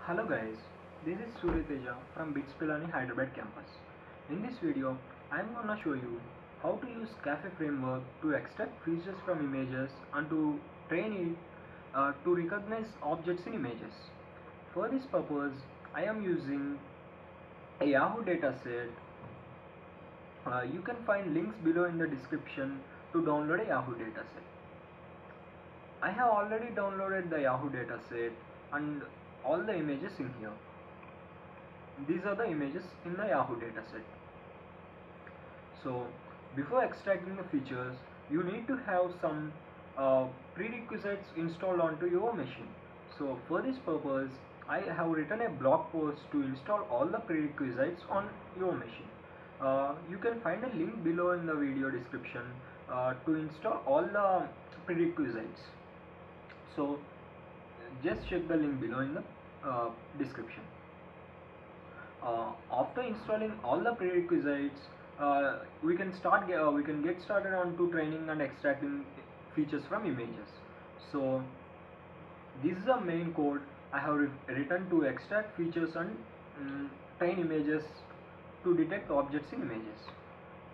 Hello guys, this is Surya Teja from BITS Pilani Hyderabad campus. In this video, I am gonna show you how to use Cafe framework to extract features from images and to train it to recognize objects in images. For this purpose, I am using a Yahoo dataset. You can find links below in the description to download a Yahoo dataset. I have already downloaded the Yahoo dataset and all the images in here. These are the images in the Yahoo dataset. So before extracting the features, you need to have some prerequisites installed onto your machine. So for this purpose, I have written a blog post to install all the prerequisites on your machine. You can find a link below in the video description to install all the prerequisites. So just check the link below in the description. After installing all the prerequisites, we can get started on to training and extracting features from images. So this is the main code I have written to extract features and train images to detect objects in images.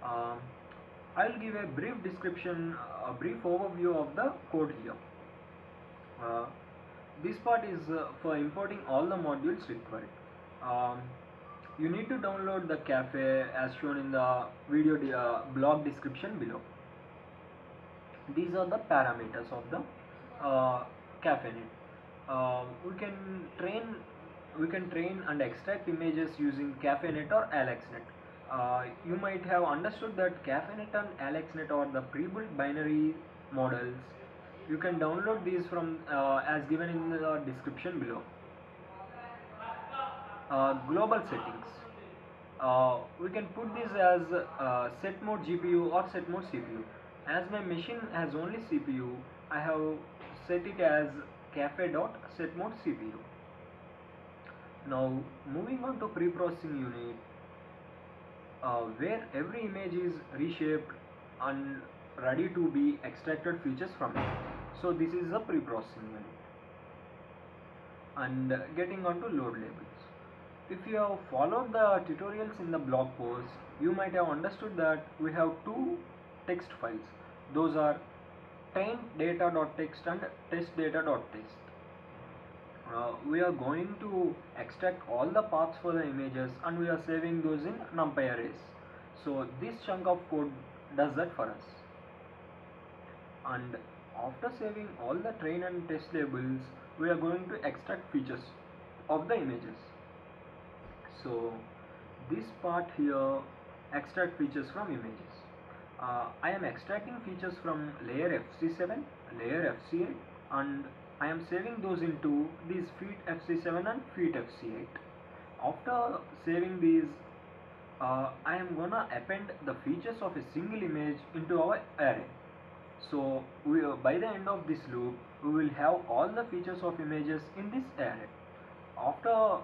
I'll give a brief description, a brief overview of the code here. This part is for importing all the modules required. You need to download the Cafe as shown in the video blog description below. These are the parameters of the CafeNet. We can train and extract images using CafeNet or AlexNet. You might have understood that CafeNet and AlexNet are the pre-built binary models. You can download these from as given in the description below. Global settings. We can put this as set mode GPU or set mode CPU. As my machine has only CPU, I have set it as cafe.setmode CPU. Now moving on to pre-processing unit, where every image is reshaped and ready to be extracted features from it. So this is the pre-processing unit. And getting on to load labels. If you have followed the tutorials in the blog post, you might have understood that we have two text files. Those are train-data.txt and test-data.txt. We are going to extract all the paths for the images and we are saving those in NumPy arrays. So this chunk of code does that for us. And after saving all the train and test labels, we are going to extract features of the images. So this part here, extract features from images. I am extracting features from layer FC7, layer FC8, and I am saving those into these feet FC7 and feet FC8. After saving these, I am gonna append the features of a single image into our array. So by the end of this loop, we will have all the features of images in this array. After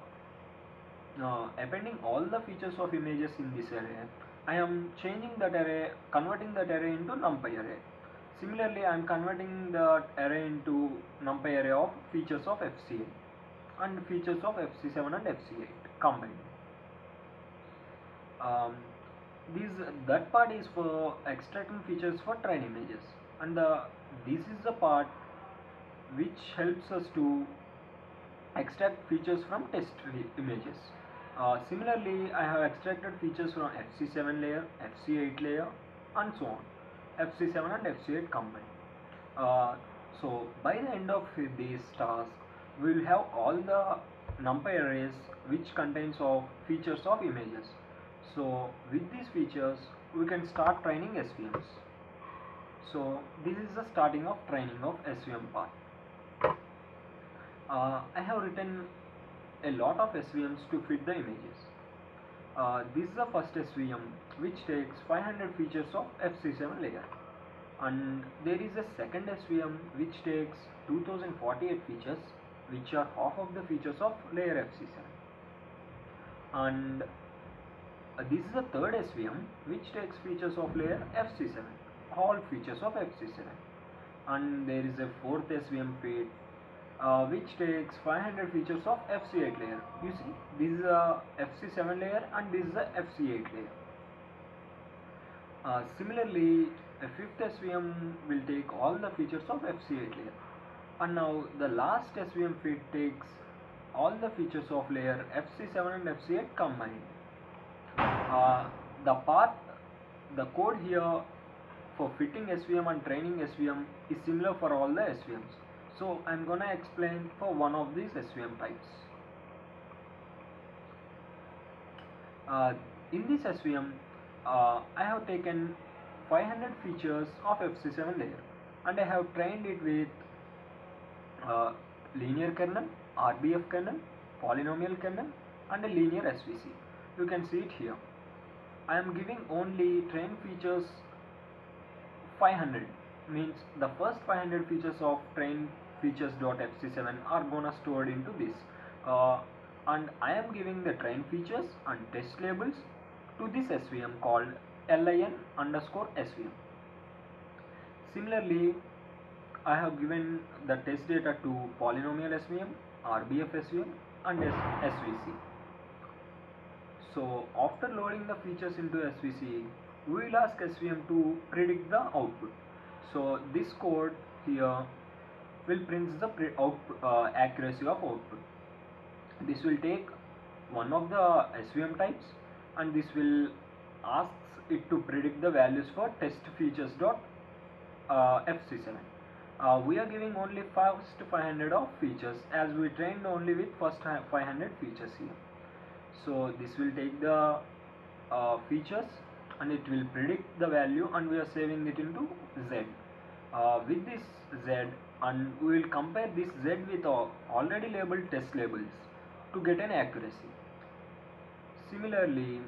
appending all the features of images in this array, I am changing that array, converting that array into NumPy array. Similarly, I am converting the array into NumPy array of features of FC8 and features of FC7 and FC8 combined. That part is for extracting features for train images, and this is the part which helps us to extract features from test images. Similarly, I have extracted features from FC7 layer, FC8 layer, and so on. FC7 and FC8 combined. So by the end of this task, we will have all the NumPy arrays which contains of features of images. So with these features, we can start training SVMs. So this is the starting of training of SVM part. I have written a lot of SVMs to fit the images. This is the first SVM which takes 500 features of FC7 layer, and there is a second SVM which takes 2048 features, which are half of the features of layer FC7, and this is the third SVM which takes features of layer FC7, all features of FC7, and there is a fourth SVM feed which takes 500 features of FC8 layer. You see, this is a FC7 layer and this is a FC8 layer. Similarly, a fifth SVM will take all the features of FC8 layer. And now the last SVM feed takes all the features of layer FC7 and FC8 combined. Uh, the part, the code here for fitting SVM and training SVM is similar for all the SVMs. So I'm gonna explain for one of these SVM types. In this SVM, I have taken 500 features of FC7 layer and I have trained it with linear kernel, RBF kernel, polynomial kernel and a linear SVC. You can see it here. I am giving only train features 500, means the first 500 features of train features.fc7 are gonna stored into this, and I am giving the train features and test labels to this SVM called lin_svm. Similarly, I have given the test data to polynomial SVM, RBF SVM and SVC. So after loading the features into SVC, we will ask SVM to predict the output. So this code here will print the accuracy of output. This will take one of the SVM types and this will ask it to predict the values for test features dot FC7. We are giving only first 500 of features as we trained only with first 500 features here. So this will take the features and it will predict the value and we are saving it into Z. With this Z, and we will compare this Z with already labeled test labels to get an accuracy. Similarly,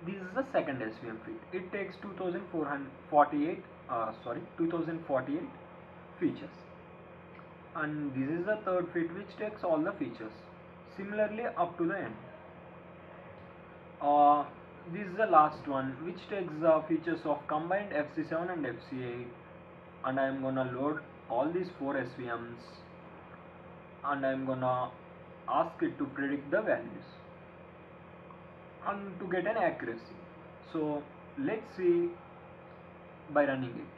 this is the second SVM feed. It takes 2048 features, and this is the third feed which takes all the features. Similarly, up to the end. This is the last one which takes the features of combined FC7 and FC8, and I am gonna load all these 4 SVMs and I am gonna ask it to predict the values and to get an accuracy. So let's see by running it.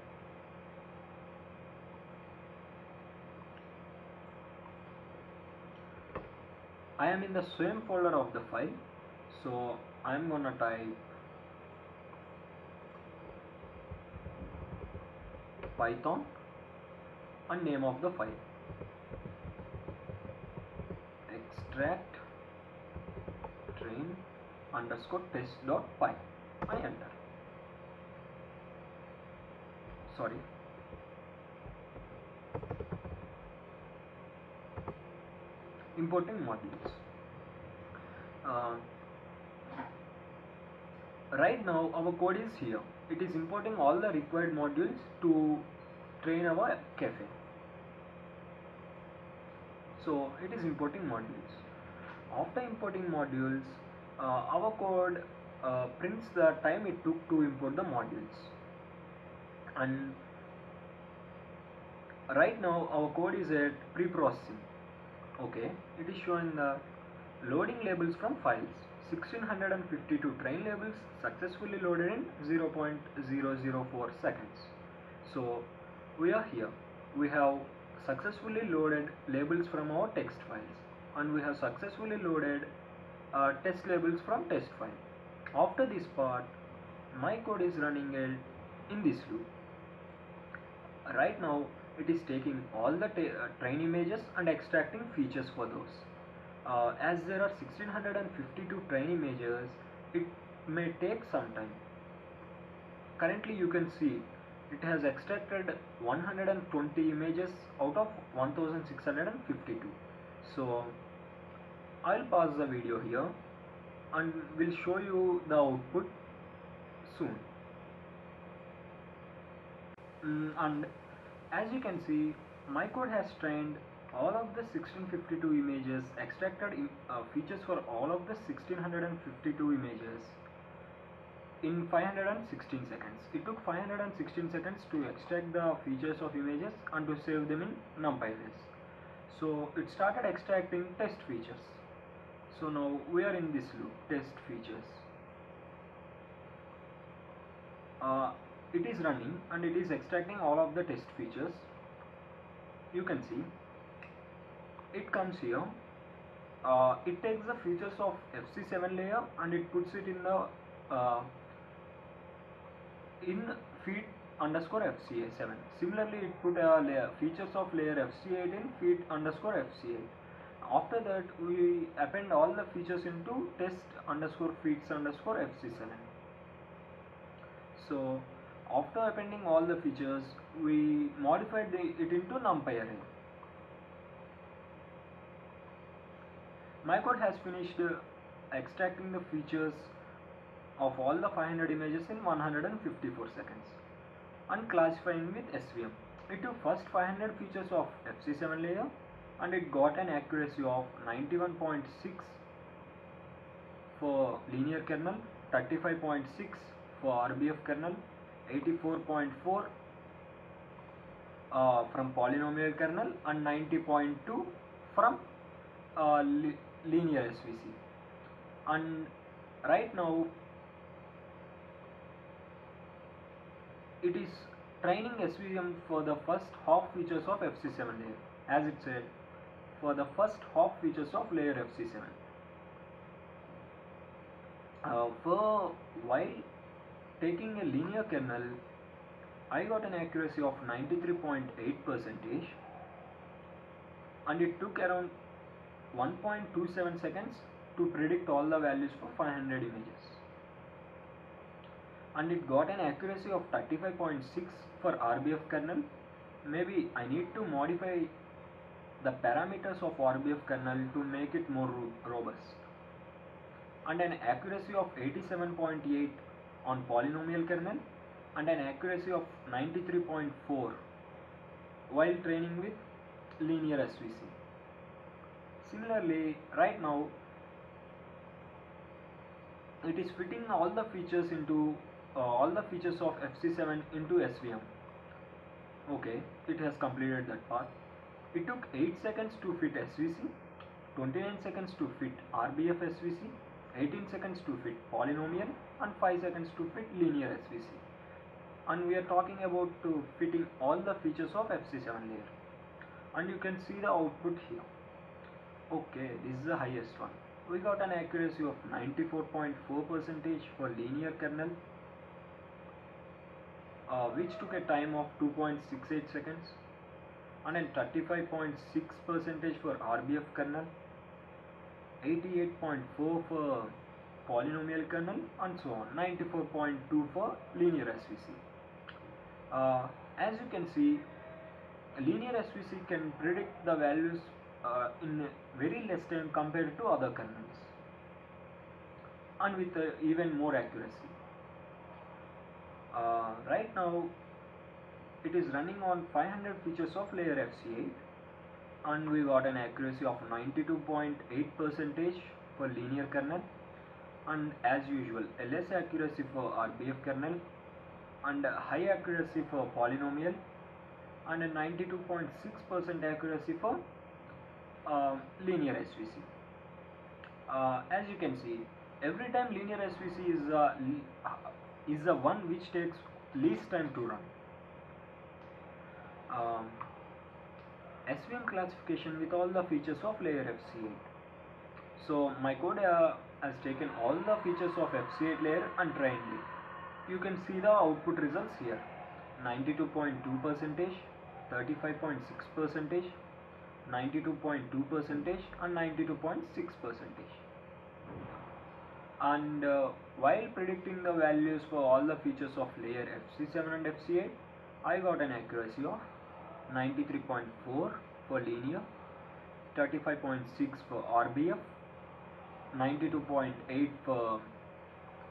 I am in the same folder of the file, so I am gonna type Python and name of the file, extract train underscore test.py. I enter. Sorry. Importing modules. Right now our code is here. It is importing all the required modules to train our cafe. So it is importing modules. After importing modules, our code prints the time it took to import the modules. And right now our code is at pre-processing. Okay, it is showing the loading labels from files. 1652 train labels successfully loaded in 0.004 seconds. So we are here. We have successfully loaded labels from our text files and we have successfully loaded test labels from test file. After this part, my code is running in this loop. Right now it is taking all the train images and extracting features for those. As there are 1652 train images, it may take some time. Currently you can see it has extracted 120 images out of 1652. So I'll pause the video here and will show you the output soon. And as you can see, my code has trained all of the 1652 images, extracted features for all of the 1652 images in 516 seconds. It took 516 seconds to extract the features of images and to save them in NumPy arrays. So it started extracting test features. So now we are in this loop, test features. It is running and it is extracting all of the test features. You can see it comes here. It takes the features of FC7 layer and it puts it in the uh, in feed underscore FCA7. Similarly, it put features of layer FC8 in feed underscore FC8. After that, we append all the features into test underscore feeds underscore FC7. So after appending all the features, we modified it into NumPy array. My code has finished extracting the features of all the 500 images in 154 seconds and classifying with SVM. It took first 500 features of FC7 layer and it got an accuracy of 91.6 for linear kernel, 35.6 for RBF kernel, 84.4 from polynomial kernel and 90.2 from linear SVC. And right now it is training SVM for the first half features of FC7 layer, as it said, for the first half features of layer FC7. While taking a linear kernel, I got an accuracy of 93.8% and it took around 1.27 seconds to predict all the values for 500 images. And it got an accuracy of 35.6 for RBF kernel. Maybe I need to modify the parameters of RBF kernel to make it more robust. And an accuracy of 87.8 on polynomial kernel and an accuracy of 93.4 while training with linear SVC. Similarly, right now it is fitting all the features into all the features of FC7 into SVM. Okay, it has completed that part. It took 8 seconds to fit SVC, 29 seconds to fit RBF SVC, 18 seconds to fit polynomial and 5 seconds to fit linear SVC. And we are talking about fitting all the features of FC7 layer. And you can see the output here. Okay, this is the highest one. We got an accuracy of 94.4% for linear kernel, which took a time of 2.68 seconds, and then 35.6% for RBF kernel, 88.4 for polynomial kernel, and so on, 94.2 for linear SVC. As you can see, linear SVC can predict the values in very less time compared to other kernels and with even more accuracy. Right now it is running on 500 features of layer FC8 and we got an accuracy of 92.8% for linear kernel and as usual a less accuracy for RBF kernel and a high accuracy for polynomial and a 92.6% accuracy for linear SVC. As you can see, every time linear SVC is the one which takes least time to run. SVM classification with all the features of layer FC8. So my code has taken all the features of FC8 layer and trained it. You can see the output results here: 92.2%, 35.6%, 92.2% and 92.6%. And while predicting the values for all the features of layer FC7 and FC8, I got an accuracy of 93.4 for linear, 35.6 for RBF, 92.8 for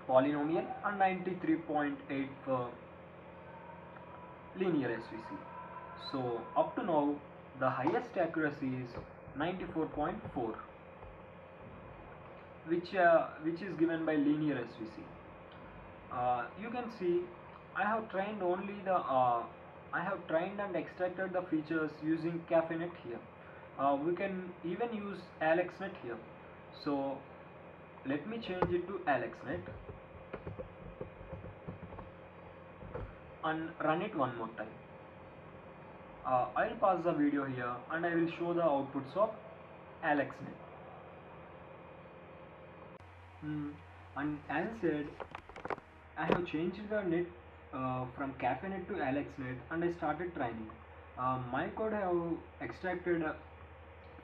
polynomial and 93.8 for linear SVC. So up to now the highest accuracy is 94.4, which is given by linear SVC. You can see I have trained only the I have trained and extracted the features using CAFENet here. We can even use AlexNet here. So let me change it to AlexNet and run it one more time. I'll pause the video here and I will show the outputs of AlexNet. And as I said, I have changed the net from CafeNet to AlexNet and I started training. My code have extracted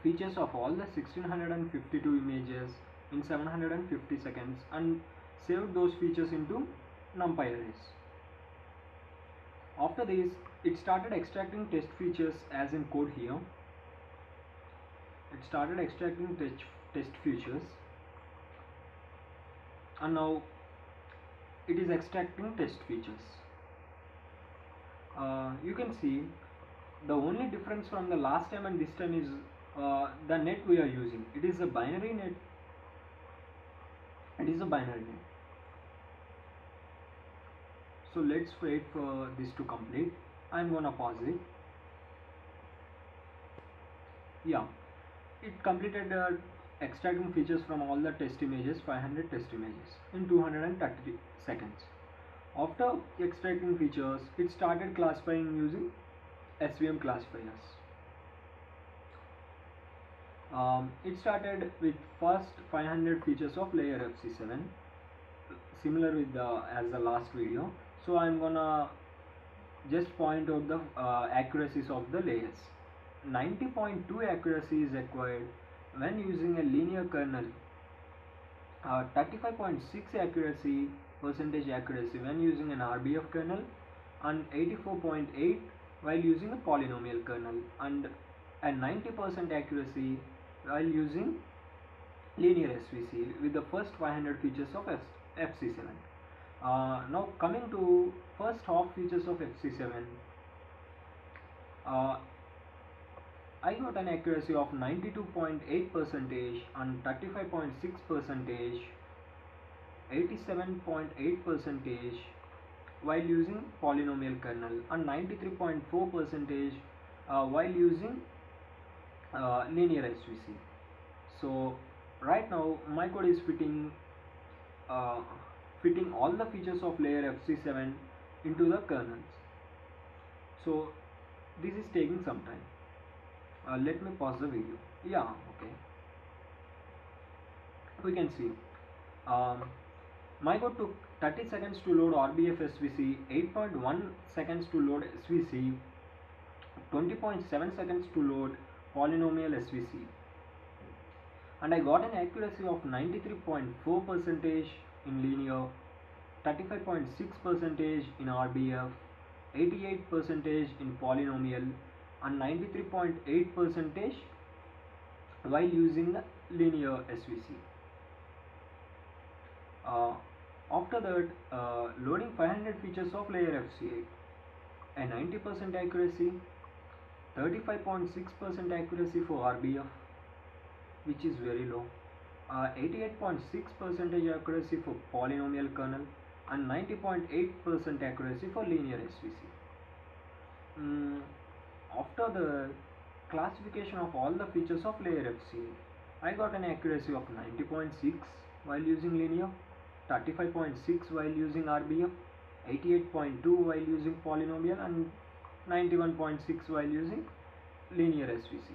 features of all the 1652 images in 750 seconds and saved those features into NumPy arrays. After this, it started extracting test features as in code here. It started extracting test features and now it is extracting test features. You can see the only difference from the last time and this time is the net we are using. It is a binary net. So let's wait for this to complete. I'm gonna pause it. Yeah, it completed extracting features from all the test images, 500 test images in 230 seconds. After extracting features, it started classifying using SVM classifiers. It started with first 500 features of layer FC7, similar with as the last video. So I'm gonna just point out the accuracies of the layers. 90.2 accuracy is required when using a linear kernel. 35.6 percentage accuracy when using an RBF kernel, and 84.8 while using a polynomial kernel, and a 90% accuracy while using linear SVC with the first 500 features of FC7. Now coming to first half features of FC7, I got an accuracy of 92.8% and 35.6%, 87.8% while using polynomial kernel, and 93.4% while using linear SVC. So right now my code is fitting all the features of layer FC7 into the kernels. So this is taking some time. Let me pause the video. Yeah, okay. We can see my code took 30 seconds to load RBF SVC, 8.1 seconds to load SVC, 20.7 seconds to load polynomial SVC, and I got an accuracy of 93.4% in linear, 35.6% in RBF, 88% in polynomial, and 93.8% while using the linear SVC. After that, loading 500 features of layer FC8, a 90% accuracy, 35.6% accuracy for RBF, which is very low, 88.6% accuracy for polynomial kernel, and 90.8% accuracy for linear SVC. After the classification of all the features of layer FC8, I got an accuracy of 90.6 while using linear, 35.6 while using RBF, 88.2 while using polynomial, and 91.6 while using linear SVC.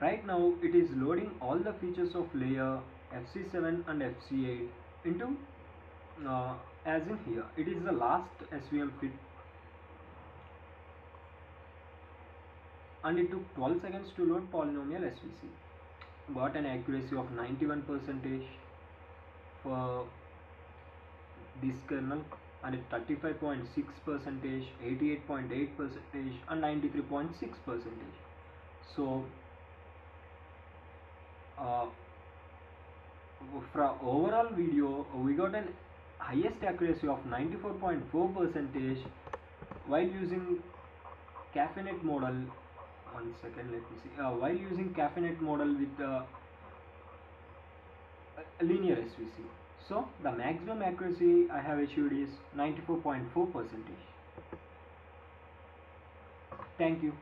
Right now it is loading all the features of layer FC7 and FC8 into as in here. It is the last SVM fit, and it took 12 seconds to load polynomial SVC. Got an accuracy of 91% for this kernel, and 35.6%, 88.8%, and 93.6%. So from overall video we got an highest accuracy of 94.4% while using CafeNet model. One second, let me see. While using CafeNet model with linear SVC. So the maximum accuracy I have achieved is 94.4%. Thank you.